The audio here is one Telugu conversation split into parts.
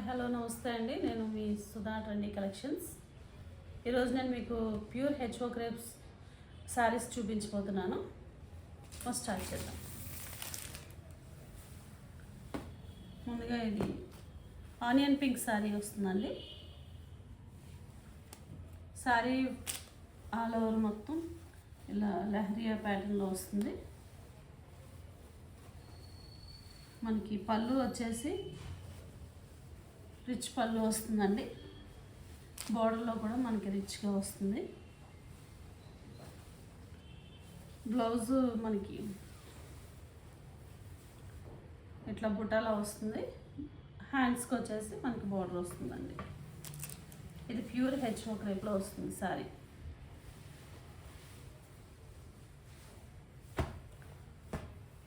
హాయ్ హలో నమస్తే అండి. నేను మీ సుధా ట్రెండీ కలెక్షన్స్. ఈరోజు నేను మీకు ప్యూర్ హెచ్ఓ క్రేప్స్ శారీస్ చూపించబోతున్నాను. ఫస్ట్ స్టార్ట్ చేద్దాం. ముందుగా ఇది ఆనియన్ పింక్ శారీ వస్తుందండి. శారీ ఆల్ ఓవర్ మొత్తం ఇలా లహరియా ప్యాటర్న్లో వస్తుంది. మనకి పళ్ళు వచ్చేసి రిచ్ పళ్ళు వస్తుందండి. బార్డర్లో కూడా మనకి రిచ్గా వస్తుంది. బ్లౌజు మనకి ఇట్లా బుటాలా వస్తుంది. హ్యాండ్స్కి వచ్చేసి మనకి బార్డర్ వస్తుందండి. ఇది ప్యూర్ హెచ్ఓ క్రేప్లో వస్తుంది సారీ.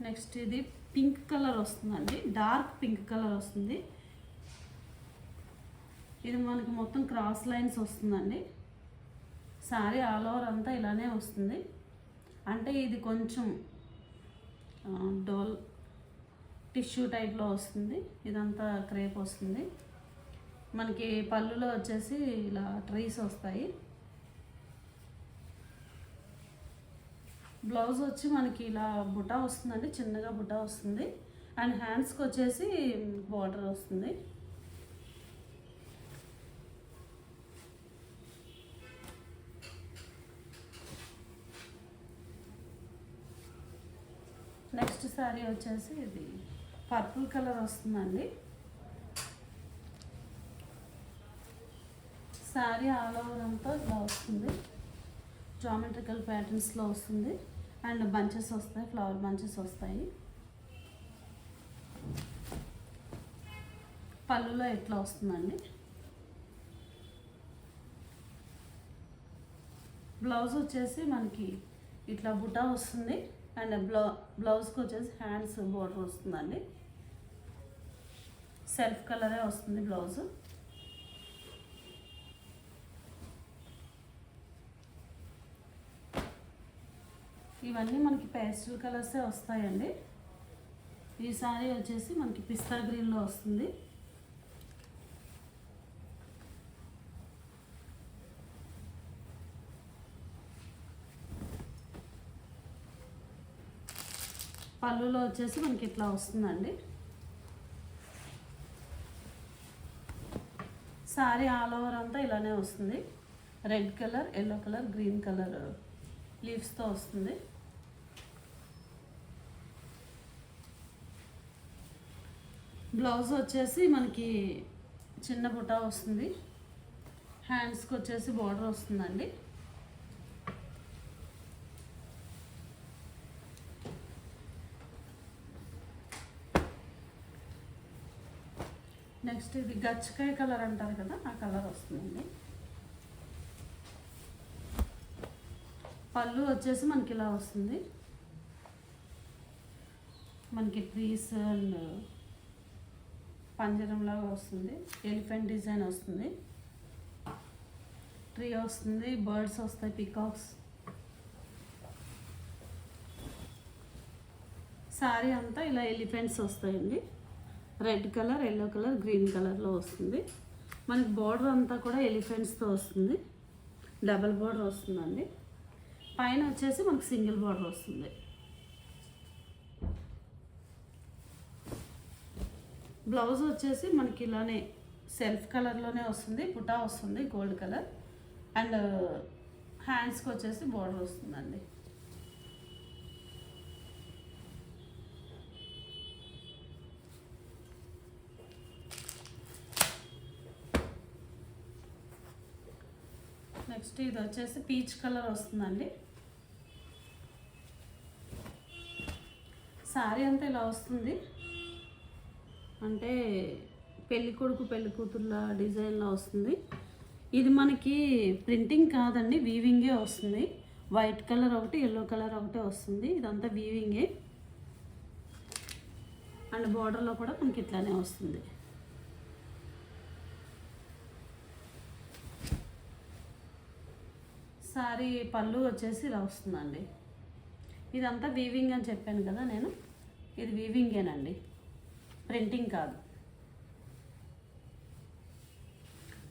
నెక్స్ట్ ఇది పింక్ కలర్ వస్తుందండి. డార్క్ పింక్ కలర్ వస్తుంది. ఇది మనకి మొత్తం క్రాస్ లైన్స్ వస్తుందండి. శారీ ఆల్ ఓవర్ అంతా ఇలానే వస్తుంది. అంటే ఇది కొంచెం డోల్ టిష్యూ టైప్లో వస్తుంది. ఇదంతా క్రేప్ వస్తుంది. మనకి పళ్ళులో వచ్చేసి ఇలా ట్రీస్ వస్తాయి. బ్లౌజ్ వచ్చి మనకి ఇలా బుటా వస్తుందండి. చిన్నగా బుటా వస్తుంది. అండ్ హ్యాండ్స్కి వచ్చేసి బార్డర్ వస్తుంది. నెక్స్ట్ శారీ వచ్చేసి ఇది పర్పుల్ కలర్ వస్తుందండి. శారీ ఆల్ ఓవర్ అంతా ఇలా వస్తుంది. జామెట్రికల్ ప్యాటర్న్స్లో వస్తుంది. అండ్ బంచెస్ వస్తాయి, ఫ్లవర్ బంచెస్ వస్తాయి. పళ్ళులో ఎట్లా వస్తుందండి. బ్లౌజ్ వచ్చేసి మనకి ఇట్లా బుటా వస్తుంది. అండ్ బ్లౌజ్కి వచ్చేసి హ్యాండ్స్ బోర్డర్ వస్తుందండి. సెల్ఫ్ కలరే వస్తుంది బ్లౌజ్. ఇవన్నీ మనకి పేస్టల్ కలర్సే వస్తాయండి. ఈ సారీ వచ్చేసి మనకి పిస్తా గ్రీన్లో వస్తుంది. పళ్ళులో వచ్చేసి మనకి ఇట్లా వస్తుందండి. శారీ ఆల్ ఓవర్ అంతా ఇలానే వస్తుంది. Red colour, yellow colour, green colour లీవ్స్తో వస్తుంది. బ్లౌజ్ వచ్చేసి మనకి చిన్న బుటా వస్తుంది. హ్యాండ్స్కి వచ్చేసి బార్డర్ వస్తుందండి. నెక్స్ట్ ఇది గచ్చకాయ కలర్ అంటారు కదా, ఆ కలర్ వస్తుందండి. పళ్ళు వచ్చేసి మనకి ఇలా వస్తుంది. మనకి ట్రీస్ అండ్ పంజరంలాగా వస్తుంది. ఎలిఫెంట్ డిజైన్ వస్తుంది. ట్రీ వస్తుంది, బర్డ్స్ వస్తాయి, పీకాక్స్. శారీ అంతా ఇలా ఎలిఫెంట్స్ వస్తాయండి. Red colour, yellow colour, green కలర్లో వస్తుంది. మనకి బార్డర్ అంతా కూడా ఎలిఫెంట్స్తో వస్తుంది. డబల్ బార్డర్ వస్తుందండి. పైన వచ్చేసి మనకి సింగిల్ బార్డర్ వస్తుంది. బ్లౌజ్ వచ్చేసి మనకి ఇలానే సెల్ఫ్ కలర్లోనే వస్తుంది. పుటా వస్తుంది గోల్డ్ కలర్. అండ్ హ్యాండ్స్కి వచ్చేసి బార్డర్ వస్తుందండి. నెక్స్ట్ ఇది వచ్చేసి పీచ్ కలర్ వస్తుందండి. శారీ అంతా ఇలా వస్తుంది. అంటే పెళ్ళి కొడుకు పెళ్ళి కూతుర్ల డిజైన్లో వస్తుంది. ఇది మనకి ప్రింటింగ్ కాదండి, వీవింగే వస్తుంది. వైట్ కలర్ ఒకటి, ఎల్లో కలర్ ఒకటి వస్తుంది. ఇదంతా వీవింగే. అండ్ బార్డర్లో కూడా మనకి ఇట్లానే వస్తుంది. సారీ పళ్ళు వచ్చేసి ఇలా వస్తుందండి. ఇదంతా వీవింగ్ అని చెప్పాను కదా నేను, ఇది వీవింగేనండి, ప్రింటింగ్ కాదు.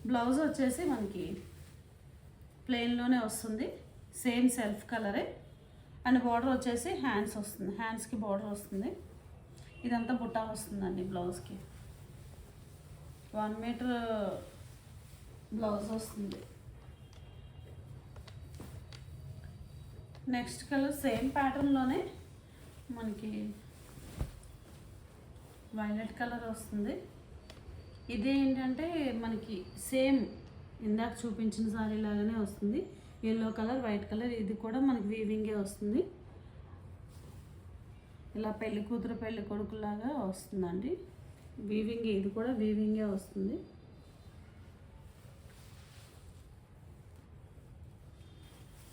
బ్లౌజ్ వచ్చేసి మనకి ప్లెయిన్లోనే వస్తుంది, సేమ్ సెల్ఫ్ కలరే. అండ్ బార్డర్ వచ్చేసి హ్యాండ్స్ వస్తుంది, హ్యాండ్స్కి బార్డర్ వస్తుంది. ఇదంతా బుట్టా వస్తుందండి బ్లౌజ్కి. 1 మీటర్ బ్లౌజ్ వస్తుంది. నెక్స్ట్ కలర్ సేమ్ ప్యాటర్న్లోనే మనకి వైలెట్ కలర్ వస్తుంది. ఇదేంటంటే మనకి సేమ్ ఇందాక చూపించిన సారీ లాగానే వస్తుంది. Yellow colour, white colour. ఇది కూడా మనకి వీవింగే వస్తుంది. ఇలా పెళ్లి కూతురు పెళ్లి కొడుకులాగా వస్తుందండి. వీవింగ్, ఇది కూడా వీవింగే వస్తుంది.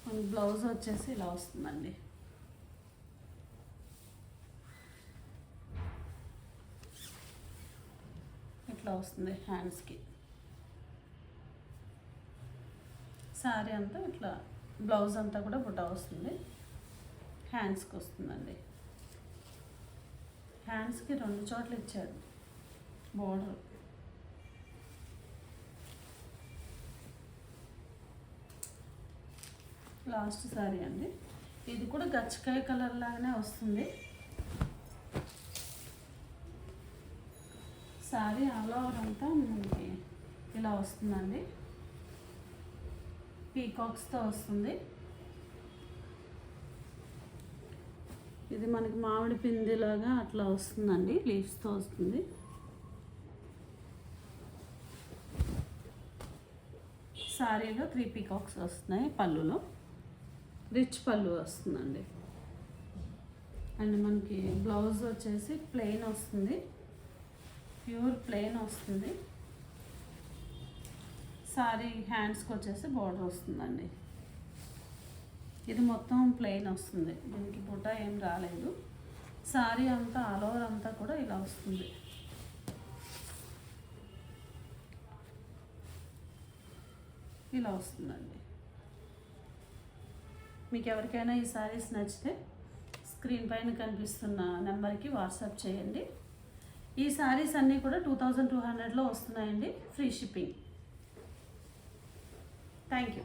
మన బ్లౌజ్ వచ్చేసి ఇలా వస్తుందండి. ఇట్లా వస్తుంది హ్యాండ్స్కి. శారీ అంతా ఇట్లా, బ్లౌజ్ అంతా కూడా బుట్ట వస్తుంది. హ్యాండ్స్కి వస్తుందండి. హ్యాండ్స్కి 2 చోట్ల ఇచ్చాడు బోర్డర్. లాస్ట్ శారీ అండి. ఇది కూడా గచ్చకాయ కలర్ లాగానే వస్తుంది. శారీ ఆల్ ఓవర్ అంతా మనకి ఇలా వస్తుందండి. పీకాక్స్తో వస్తుంది. ఇది మనకి మామిడి పిందిలాగా అట్లా వస్తుందండి, లీవ్స్తో వస్తుంది. శారీలో 3 పీకాక్స్ వస్తున్నాయి. పళ్ళులో రిచ్ పళ్ళు వస్తుందండి. అండ్ మనకి బ్లౌజ్ వచ్చేసి ప్లెయిన్ వస్తుంది, ప్యూర్ ప్లెయిన్ వస్తుంది. శారీ హ్యాండ్స్కి వచ్చేసి బార్డర్ వస్తుందండి. ఇది మొత్తం ప్లెయిన్ వస్తుంది, దీనికి బుట్ట ఏం రాలేదు. శారీ అంతా ఆల్ ఓవర్ అంతా కూడా ఇలా వస్తుంది. ఇలా వస్తుందండి. మీకు ఎవరికైనా ఈ శారీస్ నచ్చితే స్క్రీన్ పైన కనిపిస్తున్న నెంబర్కి వాట్సాప్ చేయండి. ఈ శారీస్ అన్నీ కూడా 2200లో వస్తున్నాయండి, ఫ్రీ షిప్పింగ్. Thank you.